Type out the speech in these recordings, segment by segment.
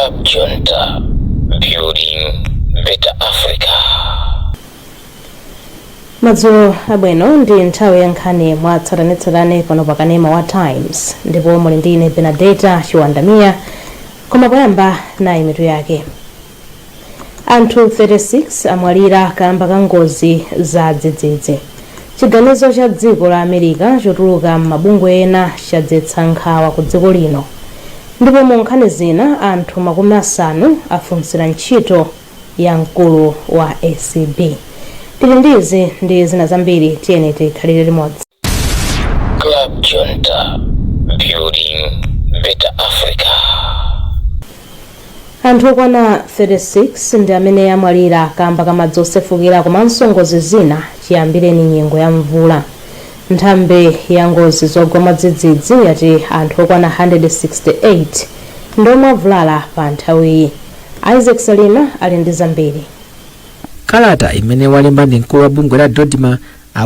Club Junta, building better Africa. Madzulo abwino ndi nthawi ya nkhani mwatsatanetsatane pano pakanema wa Times ndipo muli ndine Benedetta Chiwandamia. Koma poyamba nayi mitu yake. Anthu 36 amwalira kamba ka ngozi za dzidzidzi. Chiganizo cha dziko la America chotuluka m'mabungwe ena chadzetsa nkhawa ku dziko lino. Ndipo mu nkhani zina anthu 50 afunsira ntchito ya mkulu wa ACB. Tili ndizi ndi zina zambiri tiyeni tikhalire limodzi. Club Junta, building better Africa. Anthu okwana 36 ndi amene amwalira kamba ka madzi osefukira komanso ngozi zina chiyambireni nyengo ya mvula. Nthambi ya ngozi zogwa mwadzidzidzi yati anthu okwana 168 ndomwe avulala pa nthawiyi. Isaac Salima ali ndi zambiri. Kalata imene walemba ndi mkulu wa bungwe la Dodma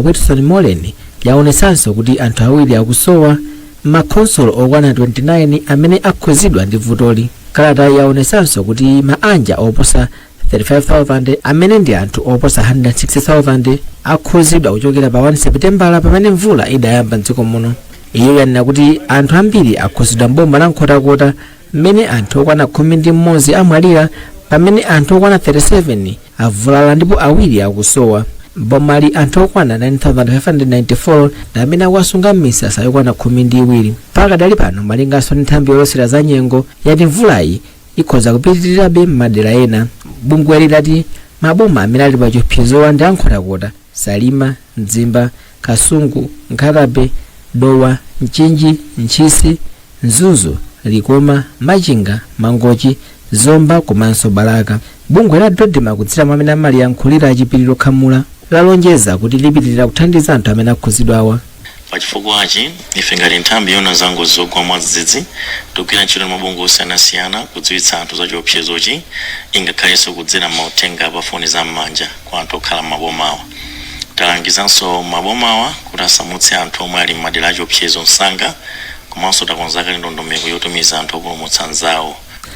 Wilson Molen yaonesanso kuti anthu awiri akusowa makonsolo okwana 29 amene akhuzidwa ndi vutoli. Kalata yaonesanso kuti maanja oposa 35,000 amene ndi anthu oposa 160,000 akhuzidwa kuchokera pa 1 Seputembala pamene mvula idayamba m'dziko muno. Iyo yanena kuti anthu ambiri akhuzidwa mboma la Nkhotakota mmene anthu okwana 11 amwalira pamene anthu okwana 37 avulala ndipo awiri akusowa. Bomali anthu okwana 9,594 na amene akusunga m'misasa yokwana 12. Pakadali pano malinganso ndi nthambi yolosera za nyengo yati mvulayi ikhoza kupitirirabe m'madera ena. Bungwe lilati maboma amene ali pa chiopsezo ndi Nkhotakota, Salima, Mzimba, Kasungu, Nkhatabe, Dowa, Mchinji, Ntchisi, Mzuzu, Likoma, Machinga, Mangochi, Zomba komanso Balaka. Bungwe la Dodma kudzera mwa amene amayankhulira achipiriro Khamula lalonjeza kuti lipitirira kuthandiza anthu amene akhuzidwawa. Pachifukwachi ife ngati nthambi yona za ngozi zogwa mwadzidzidzi tikugwira ntchito ndi mabungwe osiyanasiyana kudziwitsa anthu za chiopsezochi ingakhalenso kudzera mauthenga pa foni za m'manja kwa anthu okhala m'mabomawa. Talangizanso mabomawa kuti asamutse anthu omwe ali m'madera a chiopsezo msanga komanso takonzaka ndondomeko yotumiza anthu opulumutsa anzawo.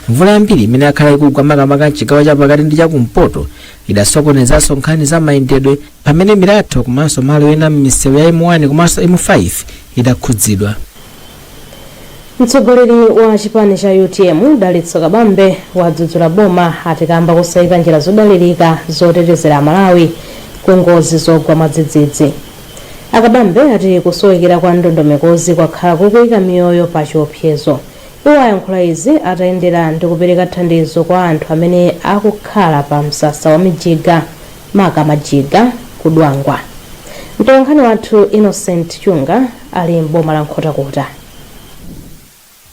Mvula yambiri imene akhala ikugwa makamaka m'chigawo chapakati ndi chakumpoto idasokonezanso nkhani za mayendedwe pamene milatho komanso malo ena m'misewu ya M1 komanso M5 idakhudzidwa. Mtsogoleri wa chipani cha UTM Dalitso Kabambe wadzudzula boma atikamba kusayika njira zodalirika zotetezera Malawi ku ngozi zogwa mwadzidzidzi. Akabambe ati kusowekera kwa ndondomekozi kwakhala kukuyika miyoyo pa chiopsezo. Iwo ayankhula izi atayendera ndi kupereka thandizo kwa anthu amene akukhala pa msasa wa Mijiga, Maka Majiga, Kudwangwa. Mtolankhani wathu Innocent Chunga ali m'boma la Nkhotakota.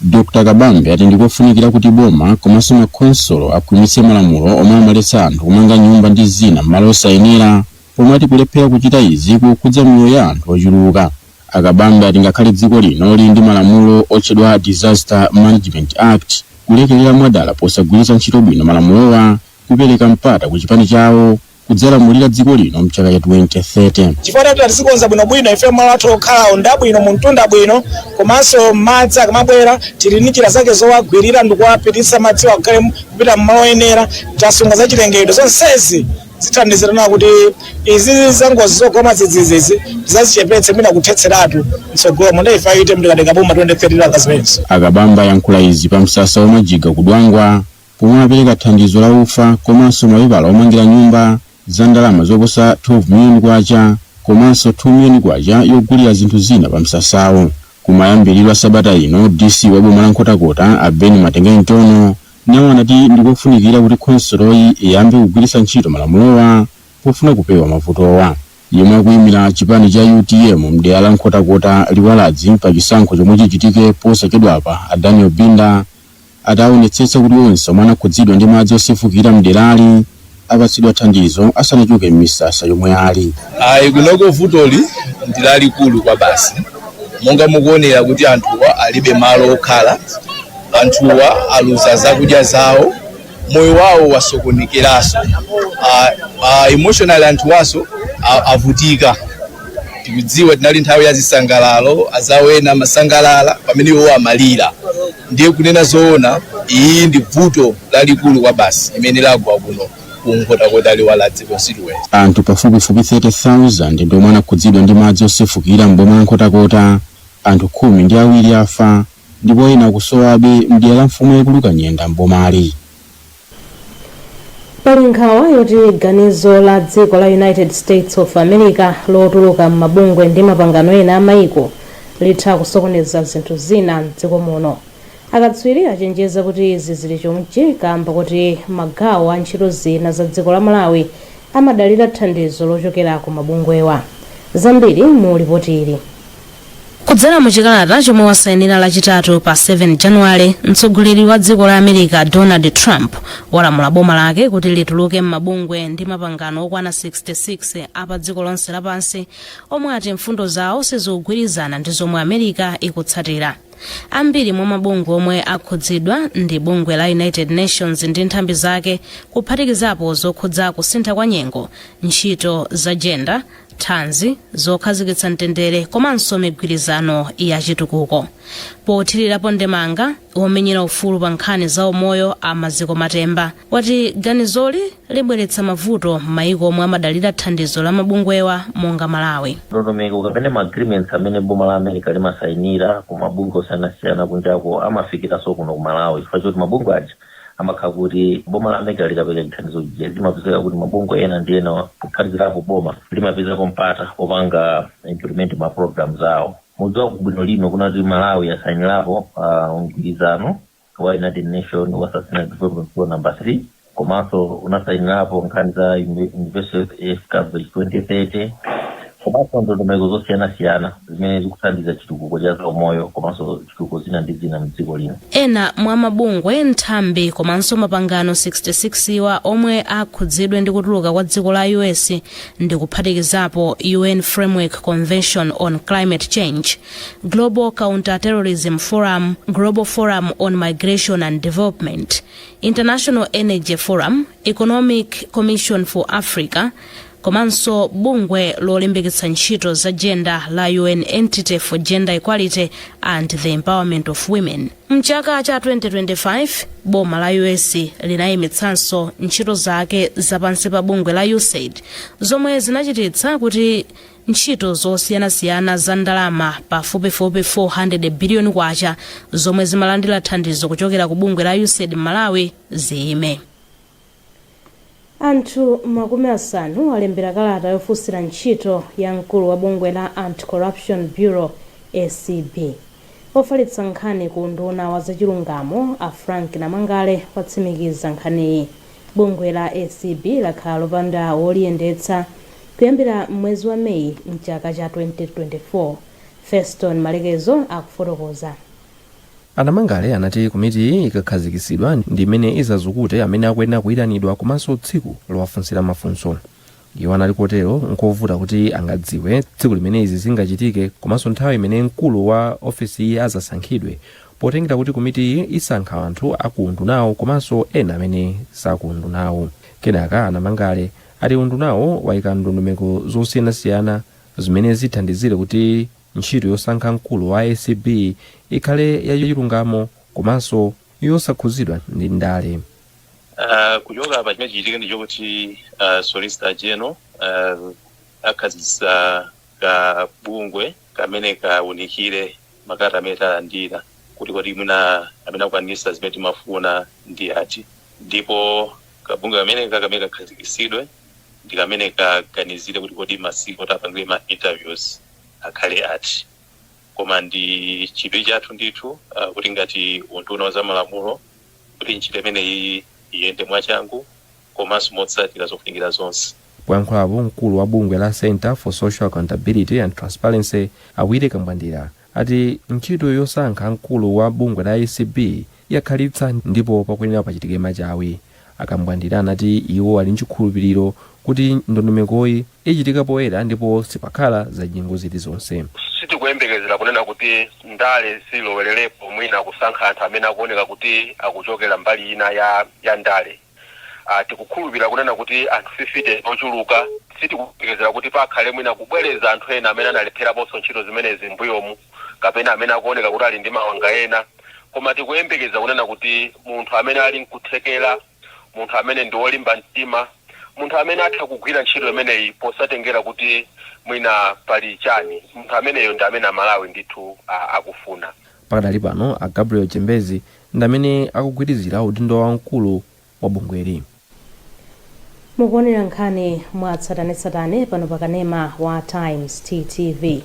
Dr. Kabambe ati ndikofunikira kuti boma komanso makonsolo akhwimitse malamulo omwe amaletsa anthu kumanga nyumba ndi zina m'malo osayenera pomwe ati kulephera kuchita izi kukhudza miyoyo ya anthu ochuluka. Akabambe ati ngakhale dziko lino lili ndi malamulo otchedwa Disaster Management Act kulekelera mwadala posagwiritsa ntchito bwino malamulowa kupereka mpata ku chipani chawo kudzalamulira dziko lino mchaka cha 2030. Chifukwa tatizikonza bwinobwino ife malo athu okhala ondabwino mu mtunda bwino komanso madzi akamabwera tili ndi njira zake zowagwirira ndi kuwapititsa madzi akhale kupita m'malo oyenera tasunga za chilengedwe zonsezi zithandizirana kuti izi za ngozi zogwa mwadzidzidzi zazichepetse mwina kuthetseratu mtsogolo mu ndaifa ite mtikadeka boma 2030 akazipenso. Akabambe ayankhula izi pa msasa wa Majiga Kudwangwa pomwe apereka thandizo la ufa komanso mapepala omangira nyumba za ndalama zoposa 12 million kwacha komanso 2 million kwacha yogulira zinthu zina pa msasawo. Kumayambiriro a sabata ino DC wa boma la Nkhotakota Abeni Matengentono nawo anati ndikofunikira kuti konsoloyi iyambe kugwiritsa ntchito malamulowa pofuna kupewa mavutowa. Yemwe akuyimira chipani cha UTM mdera la Nkhotakota liwaladzi pa chisankho chomwe chichitike posachedwapa Daniel Binda ataonetsetsa kuti onse omwe anakhudzidwa ndi madzi osefukira mderali apatsidwa thandizo asanachoke m'misasa yomwe ali. Kunoko vutoli ndilalikulu kwa basi. Monga mukuonera kuti anthuwa alibe malo okhala, anthuwa aluza zakudya zawo, moyo wawo wasokonekeraso. Emotionally anthuwaso avutika. Tikudziwa tinali nthawi ya zisangalalo, azawena masangalala pamene iwo amalira. Ndiye kunena zoona iyi ndi vuto lalikulu kwa basi imene lagwa kuno kunkhotakota liwala constituency. Anthu pafupifupi 30,000 ndomwe anakhudzidwa ndi madzi osefukira mboma la Nkhotakota, anthu 12 afa ndipo ena akusowabe mdera la mfumu yakuluka nyenda mbomali. Pali nkhawa yoti ganizo la dziko la United States of America lotuluka m'mabungwe ndi mapangano ena amayiko litha kusokoneza zinthu zina m'dziko muno. Akatswiri achenjeza kuti izi zili chomchi kamba kuti magawo a ntchito zina za dziko la Malawi amadalira thandizo lochokera ku mabungwewa. Zambiri mu ripoti ili. Kudzera mu chikalata chomwe wasayinira lachitatu pa 7 January, mtsogoleri wa dziko la America Donald Trump walamula boma lake kuti lituluke m'mabungwe ndi mapangano okwana 66 apa dziko lonse lapansi omwe ati mfundo zawo sizikugwirizana ndi zomwe America ikutsatira. Ambiri mwa mabungwe omwe akhudzidwa ndi bungwe la United Nations ndi nthambi zake, kuphatikizapo zokhudza kusintha kwa nyengo, ntchito za gender, thanzi zokhazikitsa mtendere komanso migwirizano ya chitukuko. Pothirirapo ndemanga womenyera ufulu pa nkhani za umoyo a Maziko Matemba wati ganizoli libweretsa mavuto m'mayiko omwe amadalira thandizo la mabungwewa monga Malawi. Ndondomeko kapena agreements amene boma la America limasayinira ku mabungwe osiyanasiyana kunjako amafikiranso kuno ku Malawi, chifukwa choti mabungwe aja amakhala kuti boma la America likapereka thandizo limapezeka kuti mabungwe ena ndi ena kuphatikizapo boma limapezeka mpata popanga implement ma programs awo. Mudziwa kubwino lino kunati Malawi yasayinirapo mgwirizano wa United Nations wa Sustainable Development Goal number 3, komanso unasayinirapo nkhani za Universal Health Coverage 2030, komanso ndondomeko zosiyanasiyana zimene zikuthandiza chitukuko cha zaumoyo komanso chitukuko zina ndi zina mdziko lino. Ena mwa mabungwe, nthambi komanso mapangano 66 iwa omwe akhudzidwe ndi kutuluka kwa dziko la US ndi kuphatikizapo UN Framework Convention on Climate Change, Global Counter-Terrorism Forum, Global Forum on Migration and Development, International Energy Forum, Economic Commission for Africa, komanso bungwe lolimbikitsa ntchito za gender la UN Entity for Gender Equality and the Empowerment of Women. Mchaka cha 2025 boma la US linayimitsanso ntchito zake zapansi pa bungwe la USAID zomwe zinachititsa kuti ntchito zosiyanasiyana za ndalama pafupifupi 400 biliyoni kwacha zomwe zimalandira thandizo kuchokera ku bungwe la USAID Malawi ziyime. Anthu makumi asanu alembera kalata yofunsira ntchito ya mkulu wa bungwe la Anti-Corruption Bureau ACB. Ofalitsa nkhani ku nduna wa zachilungamo a Frank Namangale watsimikiza nkhaniyi. Bungwe la ACB lakhala lopanda woliyendetsa kuyambira mwezi wa Mei mchaka cha 2024. Feston Malekezo akufotokoza. Anamangale anati komiti ikakhazikitsidwa ndi imene izazukute amene akuyenera kuyitanidwa komanso tsiku lowafunsira mafunso. Iwo anali kotero nkovuta kuti angadziwe tsiku limene izi zingachitike komanso nthawi imene mkulu wa ofisi iyi azasankhidwe, potengera kuti komiti iyi isankha anthu akundunawo komanso ena amene sakundunawo. Kenaka Anamangale ati undunawo wayika ndondomeko zosiyanasiyana zimene zithandizire kuti ntchito yosankha mkulu wa ACB ikhale yachilungamo komanso yosakhuzidwa ndi ndale. Kuchoka pa chimene chichitika ndi chokuti Solicitor General akhazikitsa ka bungwe kamene kaunikire makalata amene talandira kuti mwina amene akukwanitsa zimene timafuna ndi ati, ndipo kabungwe kamene kakhazikitsidwe ndi kamene kaganizire kuti masiku tapangire ma interviews akhale ati. Koma ndi chidwi chathu ndithu kuti ngati unduna wa zamalamulo kuti ntchito imeneyi iyende mwachangu komanso motsatira zofunikira zonse. Poyankhulapo mkulu wa bungwe la Center for Social Accountability and Transparency Awire Kambwandira ati ntchito yosankha mkulu wa bungwe la ACB yakhalitsa ndipo pakuyenera pachitike machawi. Akambwandira anati iwo ali nchikhulupiriro kuti ndondomekoyi ichitika poyera ndipo sipakhala za nyengo zilizonse. Sitikuyembekezera kunena kuti ndale silowererepo mwina kusankha anthu amene akuoneka kuti akuchokera mbali ina ya ndale. Tikukhulupirira kunena kuti anthu 50 ochuluka, sitikuyembekezera kuti pakhale mwina kubwereza anthu ena amene analepheraponso ntchito zimenezi mbuyomu kapena amene akuoneka kuti ali ndi mawanga ena, koma tikuyembekeza kunena kuti munthu amene ali nkuthekera, munthu amene ndi wolimba mtima, munthu amene atha kugwira ntchito imeneyi posatengera kuti mwina pali chani, munthu ameneyo ndi amene Amalawi ndithu akufuna. Pakadali pano a Gabriel Chembezi ndi amene akugwirizira udindo wamkulu wa bungweli. Mukuonera nkhani mwatsatanetsatane pano pakanema wa Times TTV.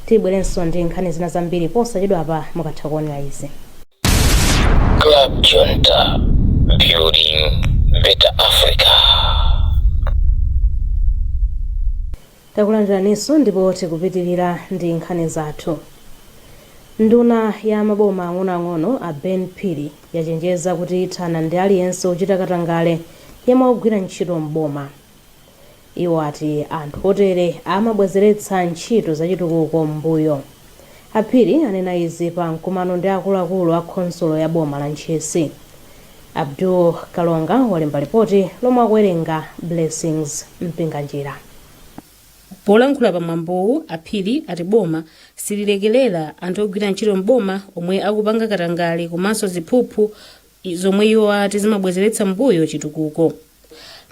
Tibwerenso ndi nkhani zina zambiri posachedwa apa mukatha kuonera izi. Club Junta, building better Africa. Takulandiraniso ndipo tikupitirira ndi nkhani zathu. Nduna ya maboma ang'onoang'ono a Ben Pili yachenjeza kuti ithana ndi aliyense ochita katangale yemwe akugwira ntchito m'boma. Iwo ati anthu otere amabwezeretsa ntchito zachitukuko m'mbuyo. Aphiri anena izi pa mkumano ndi akuluakulu a khonsolo ya boma la Nchesi. Abdul Kalonga walemba ripoti lomwe akuwerenga Blessings Mpinganjira. Polankhula pamwambowu, Aphiri ati boma sililekelera anthu ogwira ntchito m'boma omwe akupanga katangale komanso ziphuphu zomwe iwo ati zimabwezeretsa m'mbuyo chitukuko.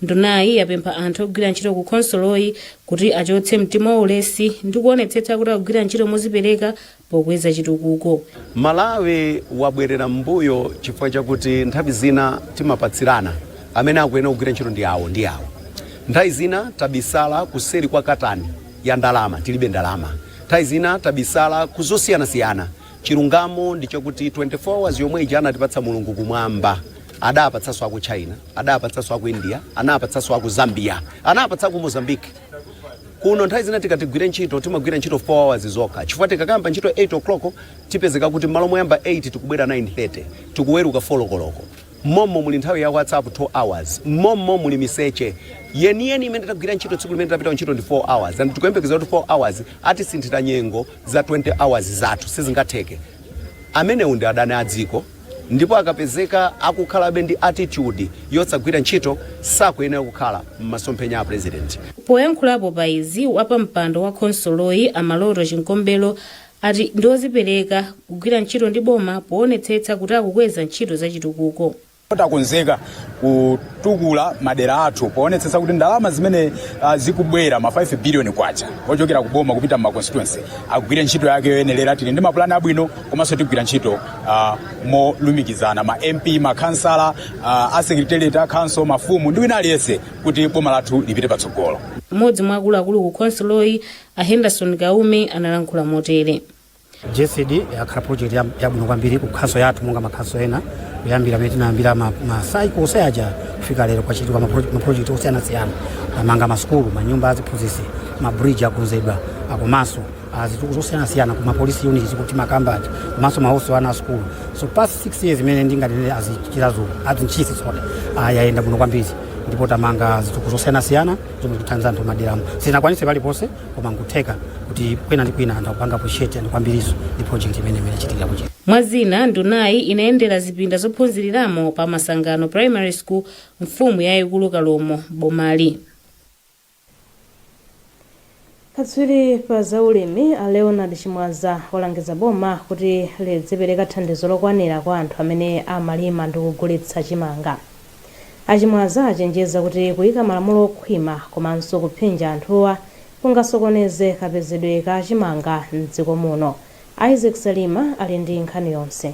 Ndunayi yapempha anthu ogwira ntchito ku khonsoloyi kuti achotse mtima waulesi ndi kuonetsetsa kuti akugwira ntchito mozipereka pokweza chitukuko. Malawi wabwerera m'mbuyo chifukwa chakuti nthawi zina timapatsirana amene akuyenera kugwira ntchito ndi awo. Nthawi zina tabisala kuseri kwa katani ya ndalama, tilibe ndalama. Nthawi zina tabisala kuzosiyanasiyana. Chilungamo ndi chakuti 24 hours yomwe ija anatipatsa Mulungu kumwamba. Adapatsanso aku China, adapatsanso aku India, anapatsanso aku Zambia, anapatsa ku Mozambique. Kuno nthawi zina tikatigwira ntchito timagwira ntchito 4 hours zokha. Chifukwa tikakamba ntchito 8 o'clock tipezeka kuti malo moyamba 8 tikubwera 9:30, tikuweruka 4 koloko. Mommo muli nthawi ya WhatsApp 2 hours. Mommo muli miseche. Yeni imene tagwira ntchito tsiku limene tapita ntchito ndi 4 hours. And tikuyembekeza kuti 4 hours ati sinthira nyengo za 20 hours zathu sizingatheke. Amene ndi adani adziko. Ndipo akapezeka akukhalabe ndi attitude yotsagwira ntchito sakuyenera kukhala m'masomphenya a president. Poyankhulapo pa izi wapa mpando wa khonsoloyi Amaloto Chinkombelo ati ndozipereka kugwira ntchito ndi boma poonetsetsa kuti akukweza ntchito za chitukuko. Takonzeka kutukula madera athu poonetsetsa kuti ndalama zimene zikubwera ma 5 billion kwacha ochokera kuboma kupita mu constituency akugwira ntchito yake yoyenera. Tili ndi mapulani abwino komanso tigwira ntchito molumikizana ma MP, ma councilor, a secretariat a council, mafumu ndi wina aliyense kuti boma lathu lipite patsogolo. Mmodzi mwa akuluakulu ku khonsoloyi a Henderson Kaume analankhula motere. JCD yakhala project yabwino kwambiri ku khaso yathu monga makhaso ena kuyambira pamene tinayambira masaiko osayaja kufika lero kwachitika ma project osiyanasiyana amanga masukulu, manyumba aziphunzitsi, mabridge akonzedwa akomanso azitukuko zosiyanasiyana ku mapolisi units kuti makambaji komanso mahoso ana skulu. So past 6 years imene ndingatende azichirazo azinchisi sote yayenda bwino kwambiri ndipo tamanga zitukuko zosiyanasiyana zomwe kuthandiza anthu maderamu sinakwanise paliponse koma ngutheka kuti kwina ndi kwina anthu akupanga appreciate and kwambirizo ndi project imene ichitika kuchita. Mwazina ndunayi inayendera zipinda zophunziriramo pa Masangano Primary School mfumu yayikulu Kalomo bomali. Katswiri pa zaulimi a Leonard Chimwaza walangiza boma kuti lidzipereka thandizo lokwanira kwa anthu amene amalima ndi kugulitsa chimanga. Achimwaza achenjeza kuti kuyika malamulo okhwima komanso kuphinja anthuwa kungasokoneze kapezedwe ka chimanga m'dziko muno. Isaac Salima ali ndi nkhani yonse.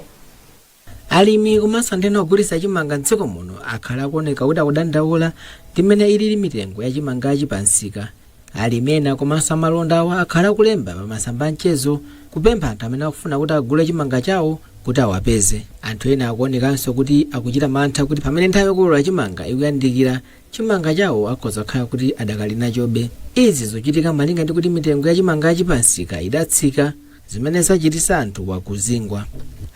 Alimi komanso anthu ogulitsa chimanga m'dziko muno akhala akuoneka kuti akudandaula ndi mmene ilili mitengo ya chimangachi pansika. Alimi ena komanso amalonda awa akhala akulemba pa masamba amchezo kupempha anthu amene akufuna kuti agule chimanga chawo kuti awapeze. Anthu ena akuonekanso kuti akuchita mantha kuti pamene nthawi yokolola chimanga ikuyandikira chimanga chawo akhoza kukhala kuti adakali nachobe. Izi zochitika malinga ndi kuti mitengo ya chimangachi pansika idatsika zimene zachititsa anthu wakuzingwa.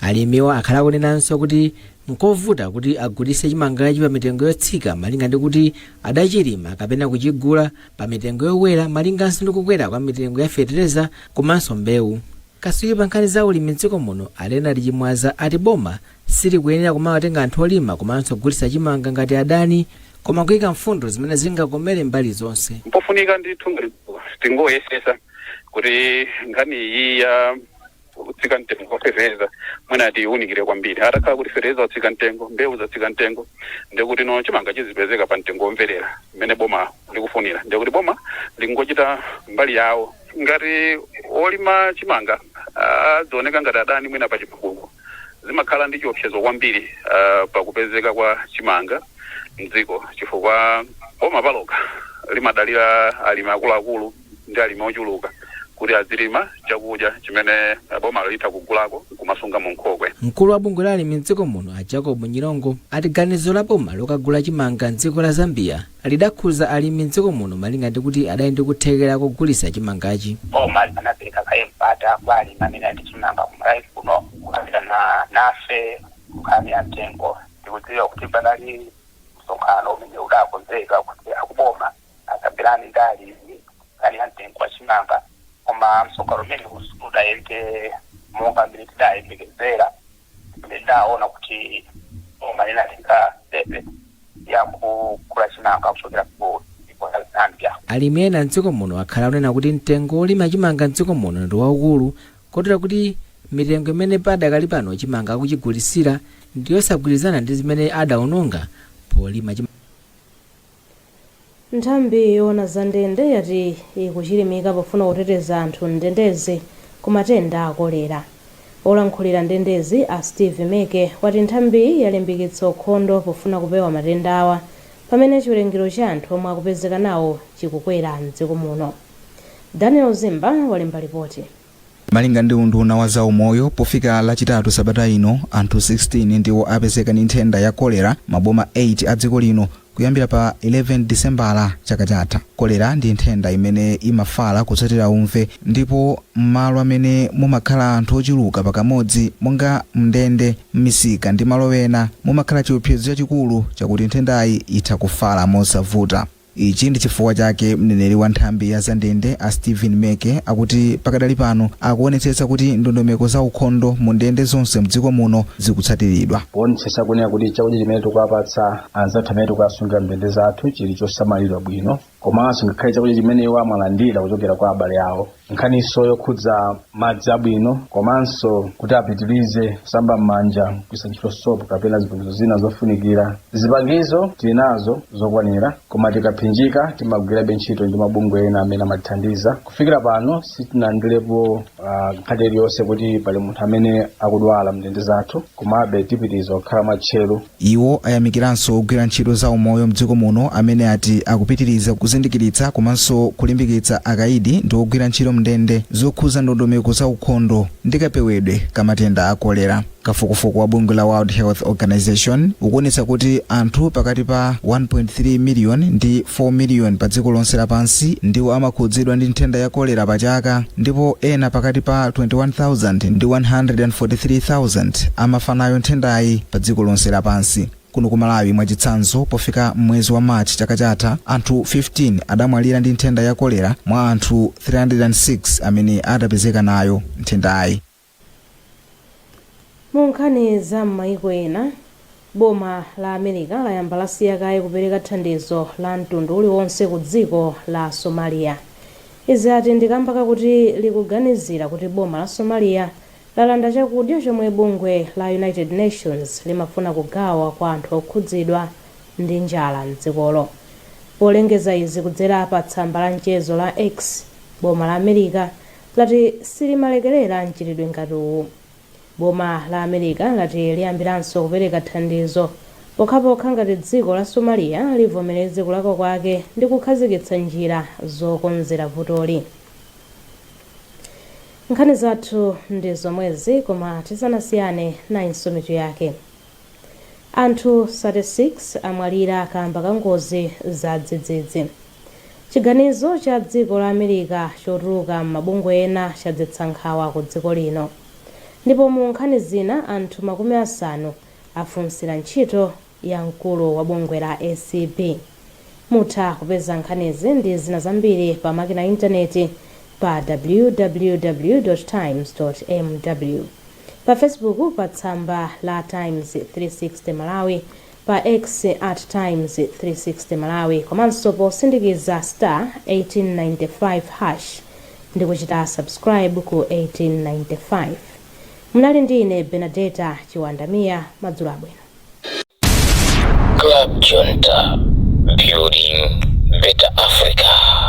Alimiwa akhala akunenanso kuti nkovuta kuti agulitse chimangachi pa mitengo yotsika malinga ndi kuti adachilima kapena kuchigula pa mitengo yowera malinganso ndi kukwera kwa mitengo ya fetereza komanso mbewu. Katswiri pa nkhani za ulimi m'dziko muno Leonard Chimwaza ati boma silikuyenera kumawatenga anthu olima komanso kugulitsa chimanga ngati adani koma kuyika mfundo zimene zingakomere mbali zonse. Mpofunika ndithu tingoyesesa kuti nkhani iyi ya utsika mtengo fertilizer mwina ati unikire kwambiri atakhala kuti fertilizer utsika mtengo mbewu zatsika mtengo ndekuti no chimanga chizipezeka pa mtengo omverera mmene boma likufunira ndekuti boma lingochita mbali yawo ngati olima chimanga zioneka ngati adani mwina pa chipukuko zimakhala ndi chiopsezo kwambiri pakupezeka kwa chimanga mdziko chifukwa boma paloka limadalira alimi akuluakulu ndi alimi ochuluka kuti azilima chakudya chimene boma litha kugulako kumasunga mu nkhokwe. Mkulu wa bungwe la alimi mdziko muno a Jacob Nyirongo ati ganizo la boma lokagula chimanga mdziko la Zambia lidakhuza alimi mdziko muno malinga ndi kuti adali ndi kuthekera kugulisa chimangachi. Boma linapereka mpata kwa alimi amene ati chimanga kumalawi kuno kukapita nafe kukhani ya mtengo ndikudziwa kuti panali msonkhano umene udakonzeka kuti akuboma akambirani ndi alimi kukhani ya mtengo wa chimanga koma msonkhano umene udayende monga mbiri tidayembekezera ndaona kuti boma linatenga step ya kugula chimanga kuchokera ku Zambia. Alimi ena mdziko muno akhala onena kuti mtengo olima chimanga mdziko muno ndi waukulu kotera kuti mitengo imene padakali pano chimanga akuchigulisira ndiyosagwirizana ndi zimene adaononga polima chimanga. Nthambi yoona za ndende yati ikuchilimika pofuna kuteteza anthu ndendezi ku matenda a kolera. Olankhulira ndendezi a Steve Meke wati nthambi yalimbikitsa ukhondo pofuna kupewa matenda awa pamene chiwerengero cha anthu omwe akupezeka nawo chikukwera mdziko muno. Daniel Zimba walemba ripoti. Malinga ndi unduna wa zaumoyo pofika lachitatu sabata ino anthu 16 ndiwo apezeka ndi nthenda ya kolera maboma 8 a dziko lino kuyambira pa 11 Disembala chaka chatha. Kolera ndi nthenda imene imafala kutsatira umve ndipo m'malo amene mumakhala anthu ochuluka pakamodzi monga mndende m'misika ndi malo ena mumakhala chiopsezo chachikulu chakuti nthendayi itha kufala mosavuta. Ichi ndi chifukwa chake mneneri wa nthambi ya zandende a Stephen Meke akuti pakadali pano akuonetsetsa kuti ndondomeko za ukhondo mu ndende zonse mdziko muno zikutsatiridwa. Kuonetsetsa kunena kuti chakudya chimene tikuwapatsa anzathu amene tikuwasungira mndende zathu chili chosamalidwa bwino komanso ngakhale chakudya chimene iwo amalandira kuchokera kwa abale awo. Nkhaniso yokhudza madzi abwino komanso kuti apitirize kusamba m'manja kugwiritsa ntchito sopo kapena zipangizo zina zofunikira. Zipangizo tili nazo zokwanira koma tikaphinjika timagwirabe ntchito ndi mabungwe ena amene amatithandiza. Kufikira pano sitinandilepo nkhani iliyonse kuti pali munthu amene akudwala mndende zathu komabe tipitiriza kukhala mwatcheru. Iwo ayamikiranso ogwira ntchito za umoyo mdziko muno amene ati akupitiriza kuzindikiritsa komanso kulimbikitsa akaidi ndi ogwira ntchito mndende zokhuza ndondomeko za ukhondo ndi kapewedwe kamatenda a kolera. Kafukufuku wa bungwe la World Health Organization ukuonetsa kuti anthu pakati pa 1.3 million ndi 4 million pa dziko lonse lapansi ndiwo amakhudzidwa ndi nthenda ya kolera pa chaka ndipo ena pakati pa 21,000 ndi 143,000 amafa nayo nthendayi pa dziko lonse lapansi. Kuno ku Malawi mwachitsanzo pofika mwezi wa March chaka chatha anthu 15 adamwalira ndi nthenda ya kolera mwa anthu 306 amene adapezeka nayo nthendayi. Mu nkhani za m'mayiko ena boma la America layamba lasiya kaye kupereka thandizo la mtundu uliwonse ku dziko la Somalia. Izi ati ndikamba kakuti likuganizira kuti boma la Somalia lalanda chakudya chomwe bungwe la United Nations limafuna kugawa kwa anthu okhudzidwa ndi njala mdzikolo. Polengeza izi kudzera pa tsamba la mchezo la X, boma la America lati silimalekerera mchitidwe ngati uwu. Boma la America lati liyambiranso kupereka thandizo pokhapokha ngati dziko la Somalia livomereze kulakwa kwake ndi kukhazikitsa njira zokonzera vutoli. Nkhani zathu ndi zomwezi koma tisanasiyane nayinso mitu yake. Anthu 36 amwalira kamba ka ngozi za dzidzidzi. Chiganizo cha dziko la America chotuluka m'mabungwe ena chadzetsa nkhawa ku dziko lino. Ndipo mu nkhani zina anthu 50 afunsira ntchito ya mkulu wa bungwe la ACP. Mutha kupeza nkhanizi ndi zina zambiri pa makina intaneti pa www.times.mw, pa Facebook pa tsamba la Times 360 Malawi, pa X @Times360 Malawi, komanso posindikiza *1895# ndi kuchita subscribe ku 1895. Mnali ndine Benedetta Chiwandamia, madzulo abwino. Club Junta, building better Africa.